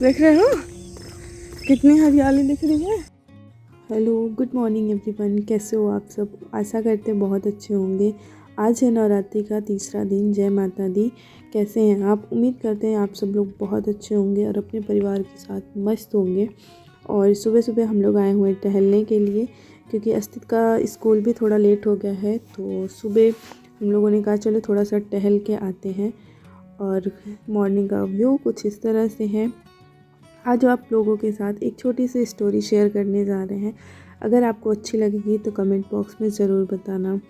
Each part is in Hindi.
देख रहे हो कितनी हरियाली दिख रही है। Hello, good morning everyone. कैसे हो आप सब? आशा करते हैं बहुत अच्छे होंगे। आज है नवरात्रि का तीसरा दिन। जय माता दी। कैसे हैं आप? उम्मीद करते हैं आप सब लोग बहुत अच्छे होंगे और अपने परिवार के साथ मस्त होंगे। और सुबह सुबह हम लोग आए हुए हैं टहलने के लिए, क्योंकि अस्तित का स्कूल भी थोड़ा लेट हो गया है। तो सुबह हम लोगों ने कहा चलो थोड़ा सा टहल के आते हैं। और मॉर्निंग का व्यू कुछ इस तरह से है। आज आप लोगों के साथ एक छोटी सी स्टोरी शेयर करने जा रहे हैं। अगर आपको अच्छी लगेगी तो कमेंट बॉक्स में ज़रूर बताना।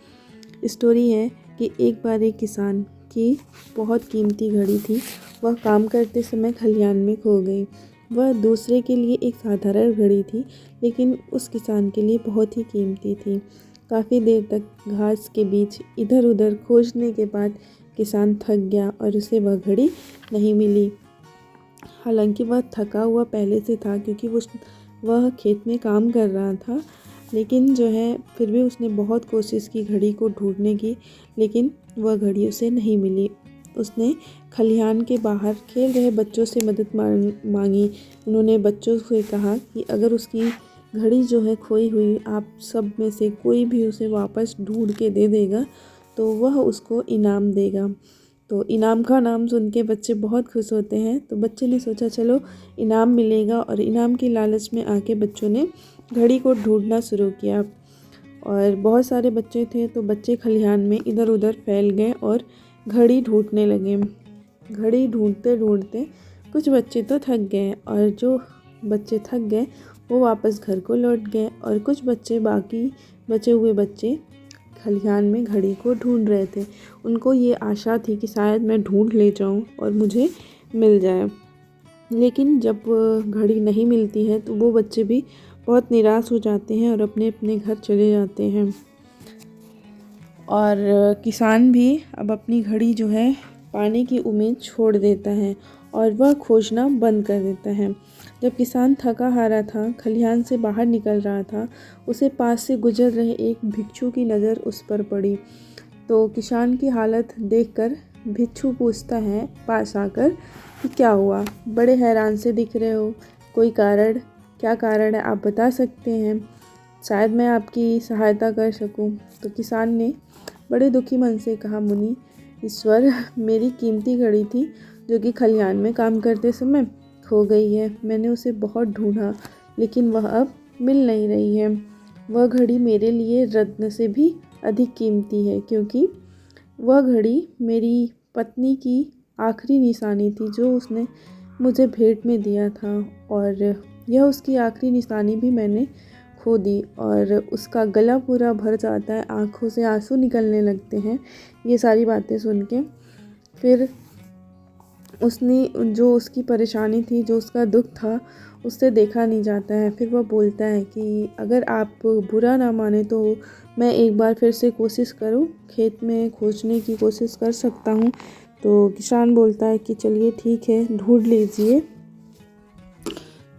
स्टोरी है कि एक बार एक किसान की बहुत कीमती घड़ी थी। वह काम करते समय खलिहान में खो गई। वह दूसरे के लिए एक साधारण घड़ी थी, लेकिन उस किसान के लिए बहुत ही कीमती थी। काफ़ी देर तक घास के बीच इधर उधर खोजने के बाद किसान थक गया और उसे वह घड़ी नहीं मिली। हालांकि वह थका हुआ पहले से था, क्योंकि वह खेत में काम कर रहा था। लेकिन जो है फिर भी उसने बहुत कोशिश की घड़ी को ढूंढने की, लेकिन वह घड़ी उसे नहीं मिली। उसने खलिहान के बाहर खेल रहे बच्चों से मदद मांगी। उन्होंने बच्चों से कहा कि अगर उसकी घड़ी जो है खोई हुई आप सब में से कोई भी उसे वापस ढूंढ के दे देगा तो वह उसको इनाम देगा। तो इनाम का नाम सुन के बच्चे बहुत खुश होते हैं। तो बच्चे ने सोचा चलो इनाम मिलेगा, और इनाम की लालच में आके बच्चों ने घड़ी को ढूंढना शुरू किया। और बहुत सारे बच्चे थे, तो बच्चे खलिहान में इधर उधर फैल गए और घड़ी ढूंढने लगे। घड़ी ढूंढते ढूंढते कुछ बच्चे तो थक गए, और जो बच्चे थक गए वो वापस घर को लौट गए। और कुछ बच्चे, बाकी बचे हुए बच्चे खलिहान में घड़ी को ढूंढ रहे थे। उनको ये आशा थी कि शायद मैं ढूंढ ले जाऊं और मुझे मिल जाए। लेकिन जब घड़ी नहीं मिलती है तो वो बच्चे भी बहुत निराश हो जाते हैं और अपने अपने घर चले जाते हैं। और किसान भी अब अपनी घड़ी जो है पाने की उम्मीद छोड़ देता है और वह खोजना बंद कर देता है। जब किसान थका हारा था, खलिहान से बाहर निकल रहा था, उसे पास से गुजर रहे एक भिक्षु की नज़र उस पर पड़ी। तो किसान की हालत देखकर भिक्षु पूछता है पास आकर कि क्या हुआ? बड़े हैरान से दिख रहे हो, कोई कारण? क्या कारण है, आप बता सकते हैं? शायद मैं आपकी सहायता कर सकूं। तो किसान ने बड़े दुखी मन से कहा, मुनि ईश्वर, मेरी कीमती घड़ी थी जो कि खलिहान में काम करते समय खो गई है। मैंने उसे बहुत ढूंढा, लेकिन वह अब मिल नहीं रही है। वह घड़ी मेरे लिए रत्न से भी अधिक कीमती है, क्योंकि वह घड़ी मेरी पत्नी की आखिरी निशानी थी जो उसने मुझे भेंट में दिया था। और यह उसकी आखिरी निशानी भी मैंने खो दी। और उसका गला पूरा भर जाता है, आँखों से आंसू निकलने लगते हैं ये सारी बातें सुन के। फिर उसने जो उसकी परेशानी थी, जो उसका दुख था, उससे देखा नहीं जाता है। फिर वह बोलता है कि अगर आप बुरा ना माने तो मैं एक बार फिर से कोशिश करूं, खेत में खोजने की कोशिश कर सकता हूं। तो किसान बोलता है कि चलिए ठीक है, ढूंढ लीजिए।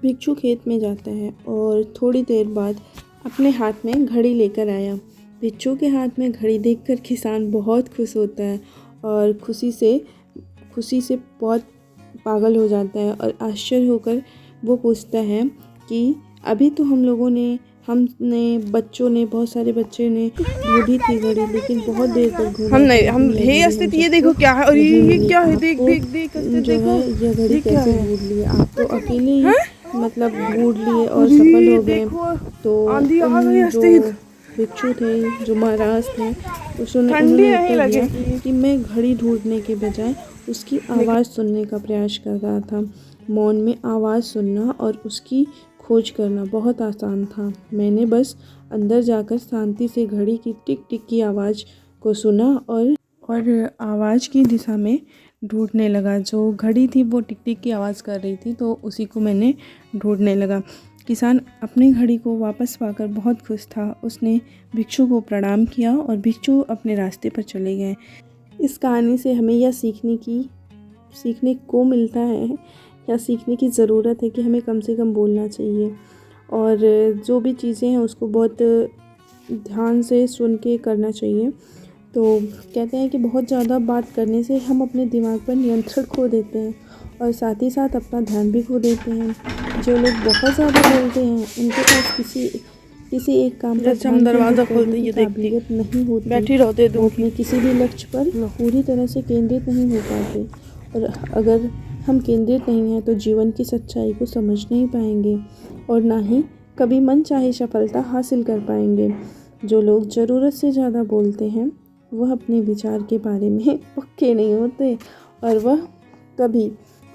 भिक्षु खेत में जाता है और थोड़ी देर बाद अपने हाथ में घड़ी लेकर आया। भिक्षु के हाथ में घड़ी देखकर किसान बहुत खुश होता है और खुशी से बहुत पागल हो जाता है। और आश्चर्य होकर वो पूछता है कि अभी तो बच्चों ने बहुत सारे बच्चे ने ढूंढी थी घड़ी, लेकिन बहुत देर तक ढूंढा हम हे अस्तित, ये देखो क्या है। और ये क्या है? देख देख देख अस्तित, जो देखो है ये घड़ी ये क्या कैसे है। ढूंढ लिए? आप तो अकेले ही मतलब ढूंढ लिए और अरे सफल हो गए। देखो, तो आंधी आ गई उन जो अस्तित। भिक्षु थे, जो महाराज थे, ठंडी उन्होंने नहीं उत्तर दिया लगेगी। कि मैं घड़ी ढूंढने के बजाय उसकी आवाज़ सुनने का प्रयास कर रहा था। मौन में आवाज़ सुनना और उसकी खोज करना बहुत आसान था। मैंने बस अंदर जाकर शांति से घड़ी की टिक टिक की आवाज़ को सुना और आवाज़ की दिशा में ढूंढने लगा। जो घड़ी थी वो टिक टिक की आवाज़ कर रही थी, तो उसी को मैंने ढूंढने लगा। किसान अपनी घड़ी को वापस पाकर बहुत खुश था। उसने भिक्षु को प्रणाम किया और भिक्षु अपने रास्ते पर चले गए। इस कहानी से हमें यह सीखने को मिलता है, या सीखने की ज़रूरत है कि हमें कम से कम बोलना चाहिए, और जो भी चीज़ें हैं उसको बहुत ध्यान से सुन के करना चाहिए। तो कहते हैं कि बहुत ज़्यादा बात करने से हम अपने दिमाग पर नियंत्रण खो देते हैं और साथ ही साथ अपना ध्यान भी खो देते हैं। जो लोग बहुत ज़्यादा बोलते हैं उनके पास किसी एक काम पर जैसे हम ध्यान दरवाज़ा केंद्रित खोलते करने हैं, की ये देखती काबिलियत नहीं होती। बैठी रहते वो अपने किसी भी लक्ष्य पर पूरी तरह से केंद्रित नहीं हो पाते। और अगर हम केंद्रित नहीं हैं तो जीवन की सच्चाई को समझ नहीं पाएंगे और ना ही कभी मनचाही सफलता हासिल कर पाएंगे। जो लोग ज़रूरत से ज़्यादा बोलते हैं वह अपने विचार के बारे में पक्के नहीं होते और वह कभी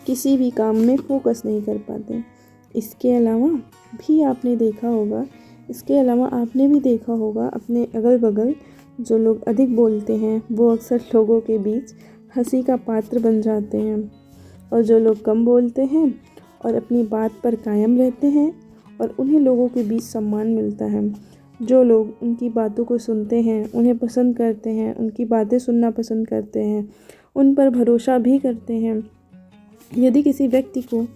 किसी भी काम में फोकस नहीं कर पाते। इसके अलावा आपने भी देखा होगा अपने अगल बगल जो लोग अधिक बोलते हैं वो अक्सर लोगों के बीच हंसी का पात्र बन जाते हैं, और जो लोग कम बोलते हैं और अपनी बात पर कायम रहते हैं और उन्हें लोगों के बीच सम्मान मिलता है। जो लोग उनकी बातों को सुनते हैं, उन्हें पसंद करते हैं, उनकी बातें सुनना पसंद करते हैं, उन पर भरोसा भी करते हैं। यदि किसी व्यक्ति को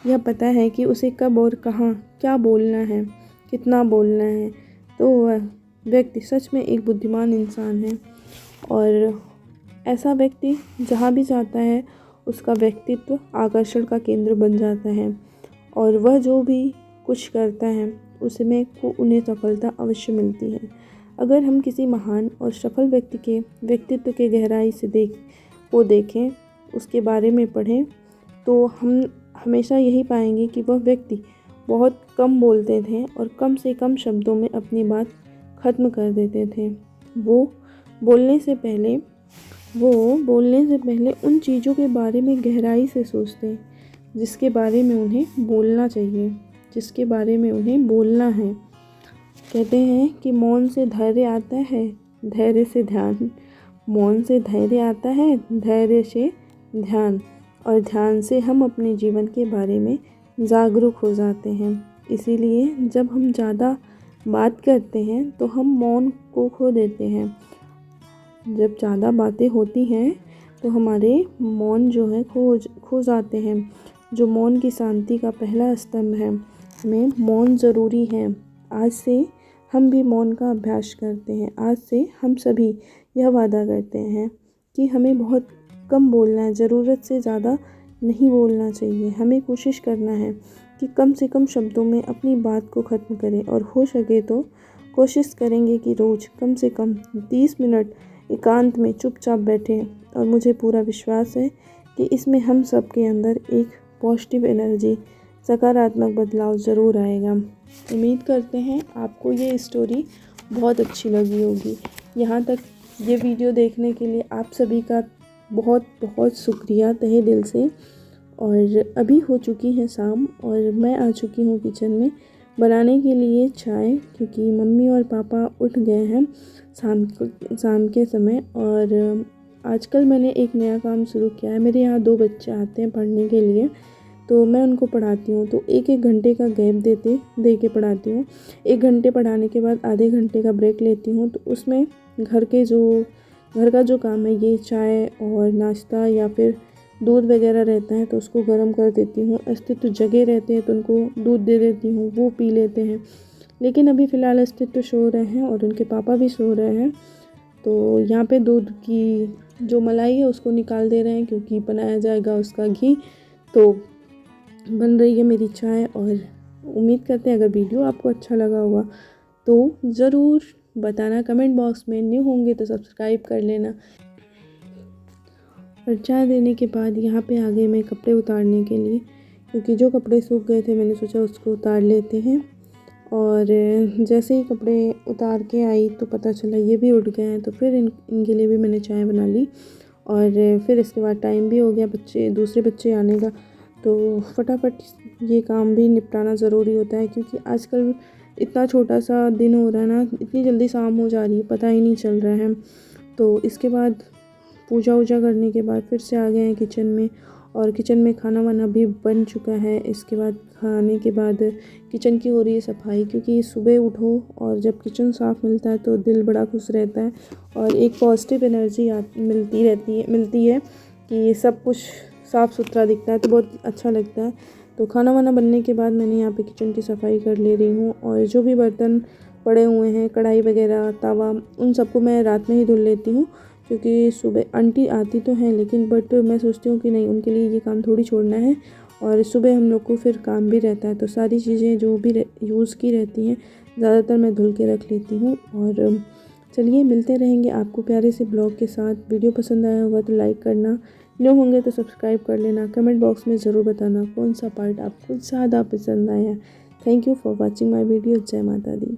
यह पता है कि उसे कब और कहाँ क्या बोलना है, कितना बोलना है, तो वह व्यक्ति सच में एक बुद्धिमान इंसान है। और ऐसा व्यक्ति जहाँ भी जाता है उसका व्यक्तित्व आकर्षण का केंद्र बन जाता है और वह जो भी कुछ करता है उसमें उन्हें सफलता अवश्य मिलती है। अगर हम किसी महान और सफल व्यक्ति के व्यक्तित्व के गहराई से देखें, उसके बारे में पढ़ें, तो हम हमेशा यही पाएंगे कि वह व्यक्ति बहुत कम बोलते थे और कम से कम शब्दों में अपनी बात ख़त्म कर देते थे। वो बोलने से पहले उन चीज़ों के बारे में गहराई से सोचते जिसके बारे में उन्हें बोलना चाहिए, जिसके बारे में उन्हें बोलना है। कहते हैं कि मौन से धैर्य आता है, धैर्य से ध्यान। मौन से धैर्य आता है, धैर्य से ध्यान, और ध्यान से हम अपने जीवन के बारे में जागरूक हो जाते हैं। इसीलिए जब हम ज़्यादा बात करते हैं तो हम मौन को खो देते हैं। जब ज़्यादा बातें होती हैं तो हमारे मौन जो है खो जाते हैं। जो मौन की शांति का पहला स्तंभ है, हमें मौन ज़रूरी है। आज से हम भी मौन का अभ्यास करते हैं। आज से हम सभी यह वादा करते हैं कि हमें बहुत कम बोलना है, ज़रूरत से ज़्यादा नहीं बोलना चाहिए। हमें कोशिश करना है कि कम से कम शब्दों में अपनी बात को ख़त्म करें और हो सके तो कोशिश करेंगे कि रोज़ कम से कम 30 मिनट एकांत में चुपचाप बैठें। और मुझे पूरा विश्वास है कि इसमें हम सब के अंदर एक पॉजिटिव एनर्जी, सकारात्मक बदलाव ज़रूर आएगा। उम्मीद करते हैं आपको ये स्टोरी बहुत अच्छी लगी होगी। यहाँ तक ये वीडियो देखने के लिए आप सभी का बहुत बहुत शुक्रिया तहे दिल से। और अभी हो चुकी है शाम और मैं आ चुकी हूँ किचन में बनाने के लिए चाय, क्योंकि मम्मी और पापा उठ गए हैं शाम के समय। और आजकल मैंने एक नया काम शुरू किया है। मेरे यहाँ 2 बच्चे आते हैं पढ़ने के लिए, तो मैं उनको पढ़ाती हूँ। तो एक घंटे का गैप दे के पढ़ाती हूँ। 1 घंटे पढ़ाने के बाद आधे घंटे का ब्रेक लेती हूँ। तो उसमें घर का जो काम है, ये चाय और नाश्ता या फिर दूध वगैरह रहता है तो उसको गर्म कर देती हूँ। अस्तित्व जगे रहते हैं तो उनको दूध दे देती हूँ, वो पी लेते हैं। लेकिन अभी फ़िलहाल अस्तित्व सो रहे हैं और उनके पापा भी सो रहे हैं। तो यहाँ पे दूध की जो मलाई है उसको निकाल दे रहे हैं, क्योंकि बनाया जाएगा उसका घी। तो बन रही है मेरी चाय। और उम्मीद करते हैं अगर वीडियो आपको अच्छा लगा होगा तो ज़रूर बताना कमेंट बॉक्स में। न्यू होंगे तो सब्सक्राइब कर लेना। और चाय देने के बाद यहाँ पे आ गई मैं कपड़े उतारने के लिए, क्योंकि जो कपड़े सूख गए थे मैंने सोचा उसको उतार लेते हैं। और जैसे ही कपड़े उतार के आई तो पता चला ये भी उठ गए हैं। तो फिर इनके लिए भी मैंने चाय बना ली। और फिर इसके बाद टाइम भी हो गया दूसरे बच्चे आने का, तो फटाफट ये काम भी निपटाना ज़रूरी होता है, क्योंकि आजकल इतना छोटा सा दिन हो रहा है ना, इतनी जल्दी शाम हो जा रही है, पता ही नहीं चल रहा है। तो इसके बाद पूजा वूजा करने के बाद फिर से आ गए हैं किचन में, और किचन में खाना वाना भी बन चुका है। इसके बाद खाने के बाद किचन की हो रही है सफाई, क्योंकि सुबह उठो और जब किचन साफ़ मिलता है तो दिल बड़ा खुश रहता है और एक पॉजिटिव एनर्जी मिलती है कि सब कुछ साफ़ सुथरा दिखता है तो बहुत अच्छा लगता है। तो खाना वाना बनने के बाद मैंने यहाँ पे किचन की सफाई कर ले रही हूँ, और जो भी बर्तन पड़े हुए हैं, कढ़ाई वगैरह, तवा, उन सबको मैं रात में ही धुल लेती हूँ, क्योंकि सुबह आंटी आती तो हैं लेकिन बट मैं सोचती हूँ कि नहीं, उनके लिए ये काम थोड़ी छोड़ना है। और सुबह हम लोग को फिर काम भी रहता है, तो सारी चीज़ें जो भी यूज़ की रहती हैं ज़्यादातर मैं धुल के रख लेती हूँ। और चलिए मिलते रहेंगे आपको प्यारे से ब्लॉग के साथ। वीडियो पसंद आया होगा तो लाइक करना, न्यू होंगे तो सब्सक्राइब कर लेना। कमेंट बॉक्स में ज़रूर बताना कौन सा पार्ट आपको ज़्यादा पसंद आया। Thank you for watching my video. जय माता दी।